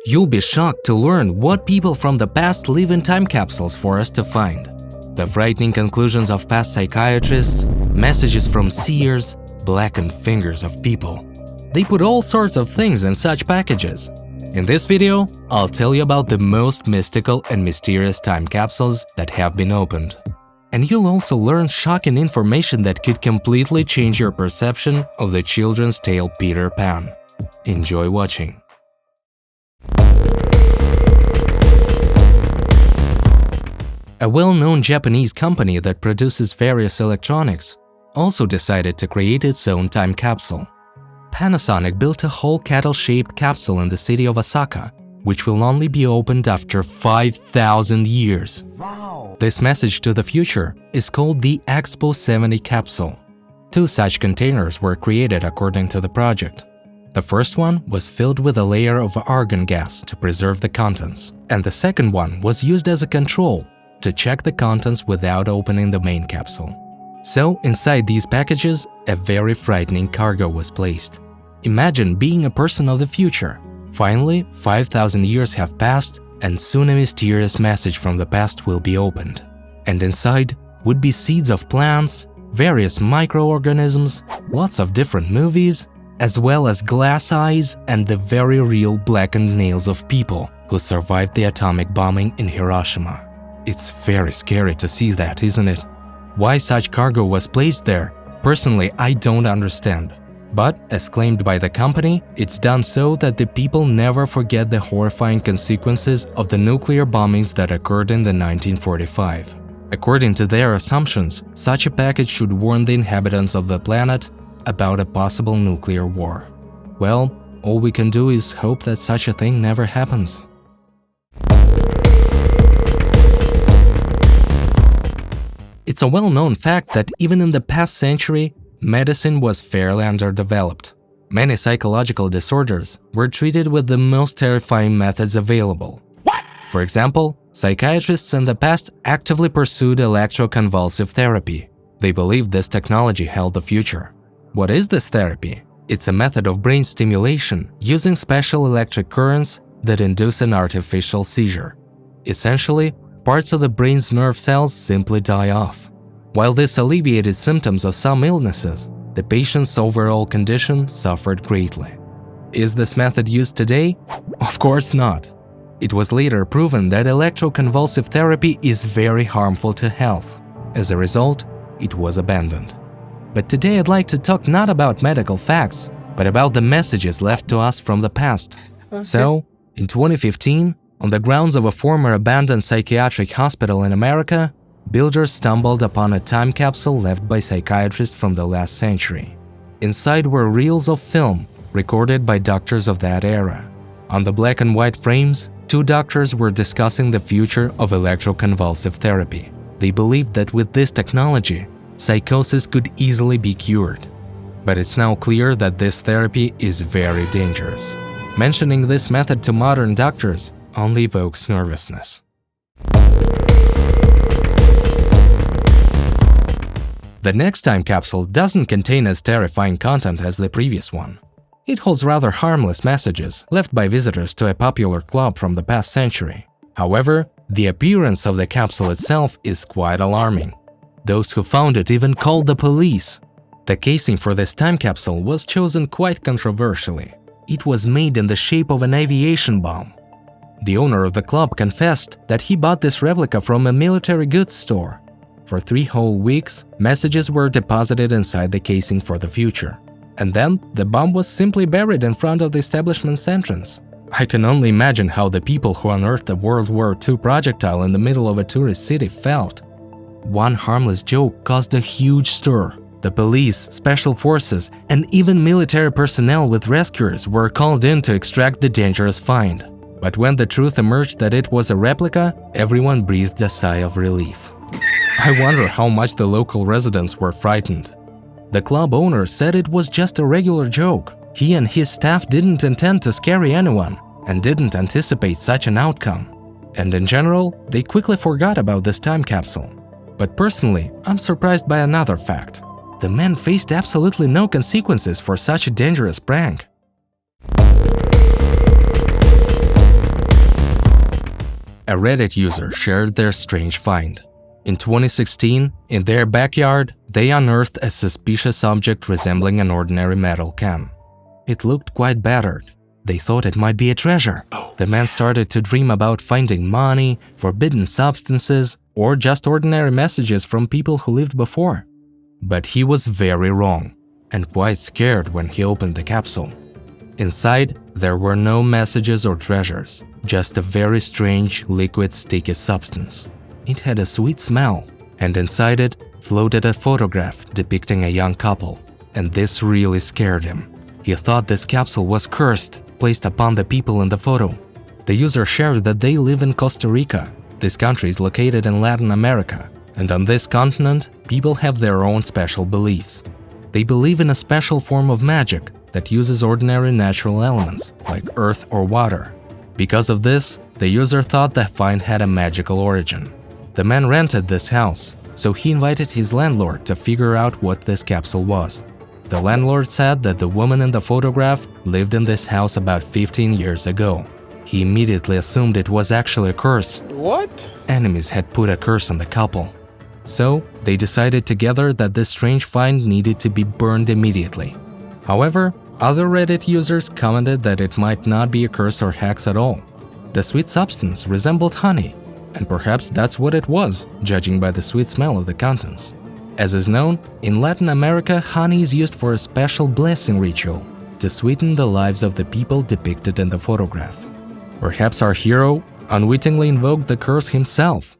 You'll be shocked to learn what people from the past leave in time capsules for us to find. The frightening conclusions of past psychiatrists, messages from seers, blackened fingers of people. They put all sorts of things in such packages. In this video, I'll tell you about the most mystical and mysterious time capsules that have been opened. And you'll also learn shocking information that could completely change your perception of the children's tale Peter Pan. Enjoy watching. A well-known Japanese company that produces various electronics also decided to create its own time capsule. Panasonic built a whole kettle-shaped capsule in the city of Osaka, which will only be opened after 5,000 years. Wow! This message to the future is called the Expo 70 capsule. Two such containers were created according to the project. The first one was filled with a layer of argon gas to preserve the contents, and the second one was used as a control to check the contents without opening the main capsule. So, inside these packages, a very frightening cargo was placed. Imagine being a person of the future. Finally, 5,000 years have passed, and soon a mysterious message from the past will be opened. And inside would be seeds of plants, various microorganisms, lots of different movies, as well as glass eyes and the very real blackened nails of people who survived the atomic bombing in Hiroshima. It's very scary to see that, isn't it? Why such cargo was placed there, personally I don't understand. But, as claimed by the company, it's done so that the people never forget the horrifying consequences of the nuclear bombings that occurred in 1945. According to their assumptions, such a package should warn the inhabitants of the planet about a possible nuclear war. Well, all we can do is hope that such a thing never happens. It's a well-known fact that even in the past century, medicine was fairly underdeveloped. Many psychological disorders were treated with the most terrifying methods available. What? For example, psychiatrists in the past actively pursued electroconvulsive therapy. They believed this technology held the future. What is this therapy? It's a method of brain stimulation using special electric currents that induce an artificial seizure. Essentially, parts of the brain's nerve cells simply die off. While this alleviated symptoms of some illnesses, the patient's overall condition suffered greatly. Is this method used today? Of course not. It was later proven that electroconvulsive therapy is very harmful to health. As a result, it was abandoned. But today I'd like to talk not about medical facts, but about the messages left to us from the past. Okay. So, in 2015, on the grounds of a former abandoned psychiatric hospital in America, builders stumbled upon a time capsule left by psychiatrists from the last century. Inside were reels of film recorded by doctors of that era. On the black and white frames, two doctors were discussing the future of electroconvulsive therapy. They believed that with this technology, psychosis could easily be cured. But it's now clear that this therapy is very dangerous. Mentioning this method to modern doctors only evokes nervousness. The next time capsule doesn't contain as terrifying content as the previous one. It holds rather harmless messages left by visitors to a popular club from the past century. However, the appearance of the capsule itself is quite alarming. Those who found it even called the police. The casing for this time capsule was chosen quite controversially. It was made in the shape of an aviation bomb. The owner of the club confessed that he bought this replica from a military goods store. For 3 whole weeks, messages were deposited inside the casing for the future. And then, the bomb was simply buried in front of the establishment's entrance. I can only imagine how the people who unearthed a World War II projectile in the middle of a tourist city felt. One harmless joke caused a huge stir. The police, special forces, and even military personnel with rescuers were called in to extract the dangerous find. But when the truth emerged that it was a replica, everyone breathed a sigh of relief. I wonder how much the local residents were frightened. The club owner said it was just a regular joke. He and his staff didn't intend to scare anyone and didn't anticipate such an outcome. And in general, they quickly forgot about this time capsule. But personally, I'm surprised by another fact. The man faced absolutely no consequences for such a dangerous prank. A Reddit user shared their strange find. In 2016, in their backyard, they unearthed a suspicious object resembling an ordinary metal can. It looked quite battered. They thought it might be a treasure. The man started to dream about finding money, forbidden substances, or just ordinary messages from people who lived before. But he was very wrong, and quite scared when he opened the capsule. Inside, there were no messages or treasures, just a very strange, liquid, sticky substance. It had a sweet smell, and inside it floated a photograph depicting a young couple, and this really scared him. He thought this capsule was cursed, placed upon the people in the photo. The user shared that they live in Costa Rica. This country is located in Latin America, and on this continent, people have their own special beliefs. They believe in a special form of magic that uses ordinary natural elements, like earth or water. Because of this, the user thought the find had a magical origin. The man rented this house, so he invited his landlord to figure out what this capsule was. The landlord said that the woman in the photograph lived in this house about 15 years ago. He immediately assumed it was actually a curse. What? Enemies had put a curse on the couple. So, they decided together that this strange find needed to be burned immediately. However, other Reddit users commented that it might not be a curse or hex at all. The sweet substance resembled honey, and perhaps that's what it was, judging by the sweet smell of the contents. As is known, in Latin America, honey is used for a special blessing ritual to sweeten the lives of the people depicted in the photograph. Perhaps our hero unwittingly invoked the curse himself.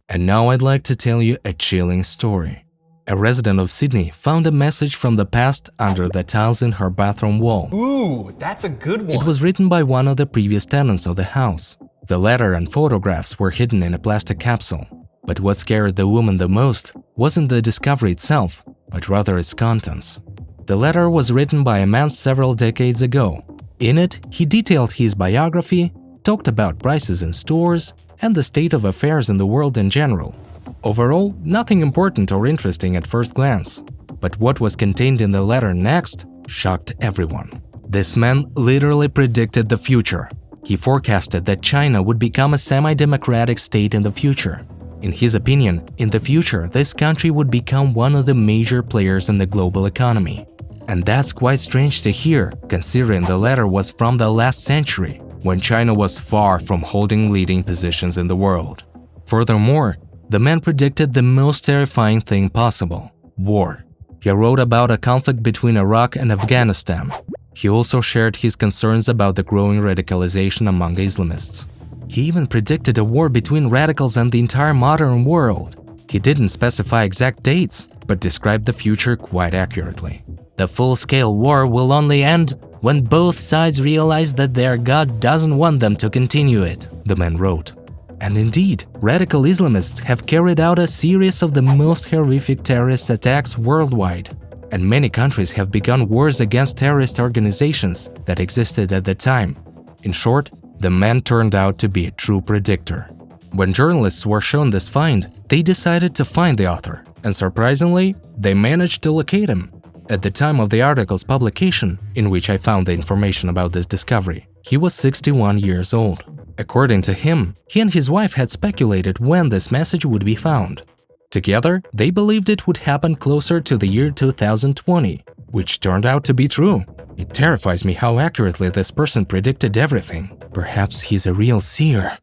And now I'd like to tell you a chilling story. A resident of Sydney found a message from the past under the tiles in her bathroom wall. Ooh, that's a good one. It was written by one of the previous tenants of the house. The letter and photographs were hidden in a plastic capsule. But what scared the woman the most wasn't the discovery itself, but rather its contents. The letter was written by a man several decades ago. In it, he detailed his biography, talked about prices in stores, and the state of affairs in the world in general. Overall, nothing important or interesting at first glance. But what was contained in the letter next shocked everyone. This man literally predicted the future. He forecasted that China would become a semi-democratic state in the future. In his opinion, in the future, this country would become one of the major players in the global economy. And that's quite strange to hear, considering the letter was from the last century, when China was far from holding leading positions in the world. Furthermore, the man predicted the most terrifying thing possible: war. He wrote about a conflict between Iraq and Afghanistan. He also shared his concerns about the growing radicalization among Islamists. He even predicted a war between radicals and the entire modern world. He didn't specify exact dates, but described the future quite accurately. The full-scale war will only end when both sides realize that their God doesn't want them to continue it, the man wrote. And indeed, radical Islamists have carried out a series of the most horrific terrorist attacks worldwide, and many countries have begun wars against terrorist organizations that existed at the time. In short, the man turned out to be a true predictor. When journalists were shown this find, they decided to find the author, and surprisingly, they managed to locate him. At the time of the article's publication, in which I found the information about this discovery, he was 61 years old. According to him, he and his wife had speculated when this message would be found. Together, they believed it would happen closer to the year 2020, which turned out to be true. It terrifies me how accurately this person predicted everything. Perhaps he's a real seer.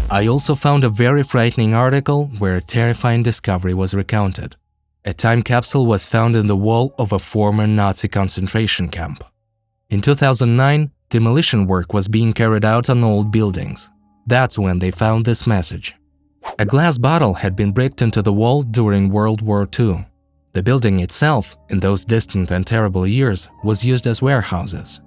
I also found a very frightening article where a terrifying discovery was recounted. A time capsule was found in the wall of a former Nazi concentration camp. In 2009, demolition work was being carried out on old buildings. That's when they found this message. A glass bottle had been bricked into the wall during World War II. The building itself, in those distant and terrible years, was used as warehouses.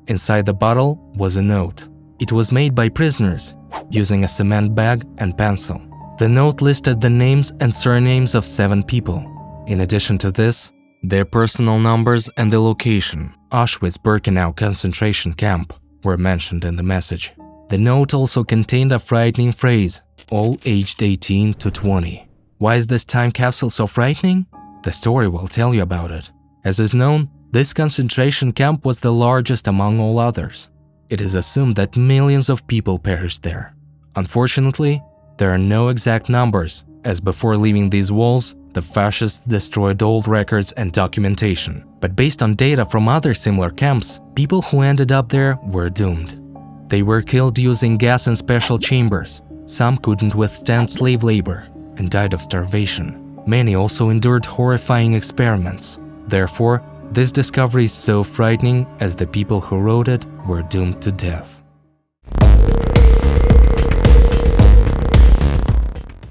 Inside the bottle was a note. It was made by prisoners, using a cement bag and pencil. The note listed the names and surnames of 7 people. In addition to this, their personal numbers and the location, Auschwitz-Birkenau concentration camp, were mentioned in the message. The note also contained a frightening phrase, all aged 18 to 20. Why is this time capsule so frightening? The story will tell you about it. As is known, this concentration camp was the largest among all others. It is assumed that millions of people perished there. Unfortunately, there are no exact numbers, as before leaving these walls, the fascists destroyed old records and documentation. But based on data from other similar camps, people who ended up there were doomed. They were killed using gas in special chambers. Some couldn't withstand slave labor and died of starvation. Many also endured horrifying experiments. Therefore, this discovery is so frightening as the people who wrote it were doomed to death.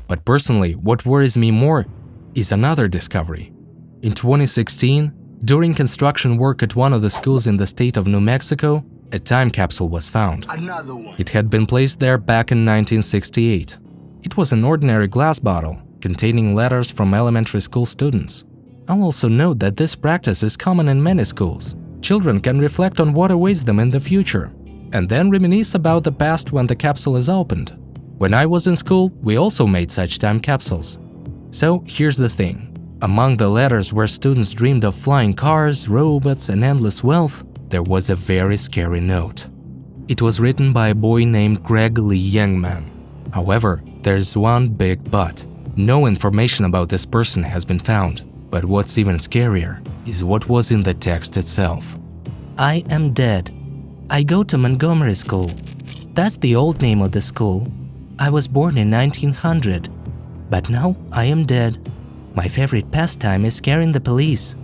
But personally, what worries me more is another discovery. In 2016, during construction work at one of the schools in the state of New Mexico, a time capsule was found. Another one. It had been placed there back in 1968. It was an ordinary glass bottle containing letters from elementary school students. I'll also note that this practice is common in many schools. Children can reflect on what awaits them in the future, and then reminisce about the past when the capsule is opened. When I was in school, we also made such time capsules. So here's the thing. Among the letters where students dreamed of flying cars, robots, and endless wealth, there was a very scary note. It was written by a boy named Greg Lee Youngman. However, there's one big but. No information about this person has been found. But what's even scarier is what was in the text itself. I am dead. I go to Montgomery School. That's the old name of the school. I was born in 1900, but now I am dead. My favorite pastime is scaring the police.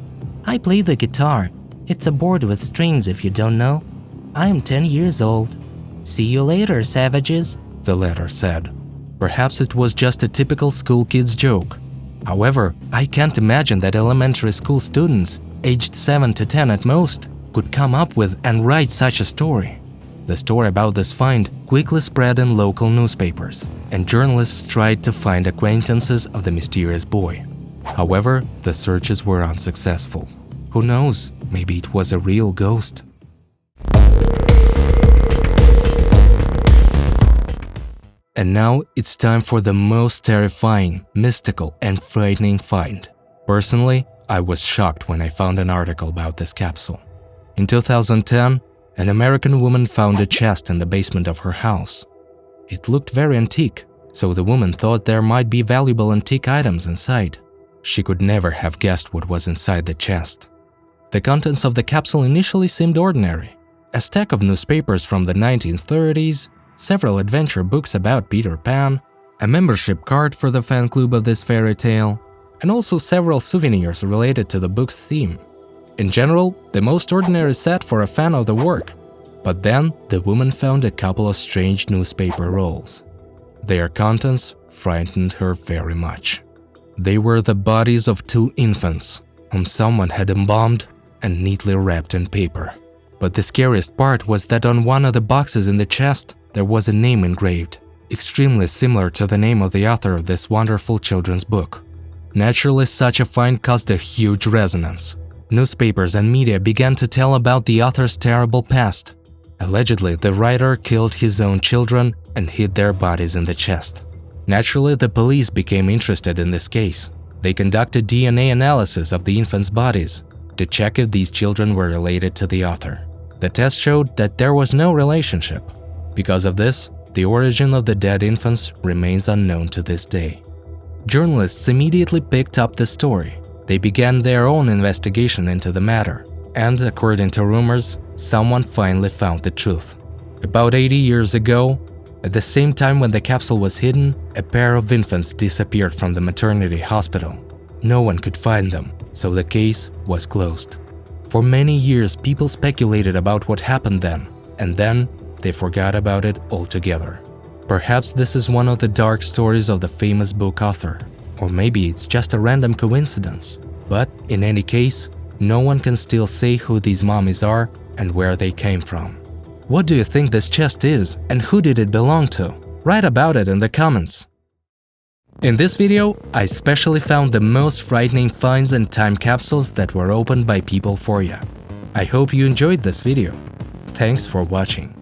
I play the guitar. It's a board with strings if you don't know. I am 10 years old. See you later, savages, the letter said. Perhaps it was just a typical school kid's joke. However, I can't imagine that elementary school students, aged 7 to 10 at most, could come up with and write such a story. The story about this find quickly spread in local newspapers, and journalists tried to find acquaintances of the mysterious boy. However, the searches were unsuccessful. Who knows, maybe it was a real ghost. And now it's time for the most terrifying, mystical, and frightening find. Personally, I was shocked when I found an article about this capsule. In 2010, an American woman found a chest in the basement of her house. It looked very antique, so the woman thought there might be valuable antique items inside. She could never have guessed what was inside the chest. The contents of the capsule initially seemed ordinary. A stack of newspapers from the 1930s, several adventure books about Peter Pan, a membership card for the fan club of this fairy tale, and also several souvenirs related to the book's theme. In general, the most ordinary set for a fan of the work. But then, the woman found a couple of strange newspaper rolls. Their contents frightened her very much. They were the bodies of 2 infants, whom someone had embalmed and neatly wrapped in paper. But the scariest part was that on one of the boxes in the chest, there was a name engraved, extremely similar to the name of the author of this wonderful children's book. Naturally, such a find caused a huge resonance. Newspapers and media began to tell about the author's terrible past. Allegedly, the writer killed his own children and hid their bodies in the chest. Naturally, the police became interested in this case. They conducted DNA analysis of the infants' bodies to check if these children were related to the author. The test showed that there was no relationship. Because of this, the origin of the dead infants remains unknown to this day. Journalists immediately picked up the story. They began their own investigation into the matter, and according to rumors, someone finally found the truth. About 80 years ago, at the same time when the capsule was hidden, a pair of infants disappeared from the maternity hospital. No one could find them, so the case was closed. For many years, people speculated about what happened then, and then they forgot about it altogether. Perhaps this is one of the dark stories of the famous book author, or maybe it's just a random coincidence. But in any case, no one can still say who these mummies are and where they came from. What do you think this chest is, and who did it belong to? Write about it in the comments. In this video, I specially found the most frightening finds and time capsules that were opened by people for you. I hope you enjoyed this video. Thanks for watching.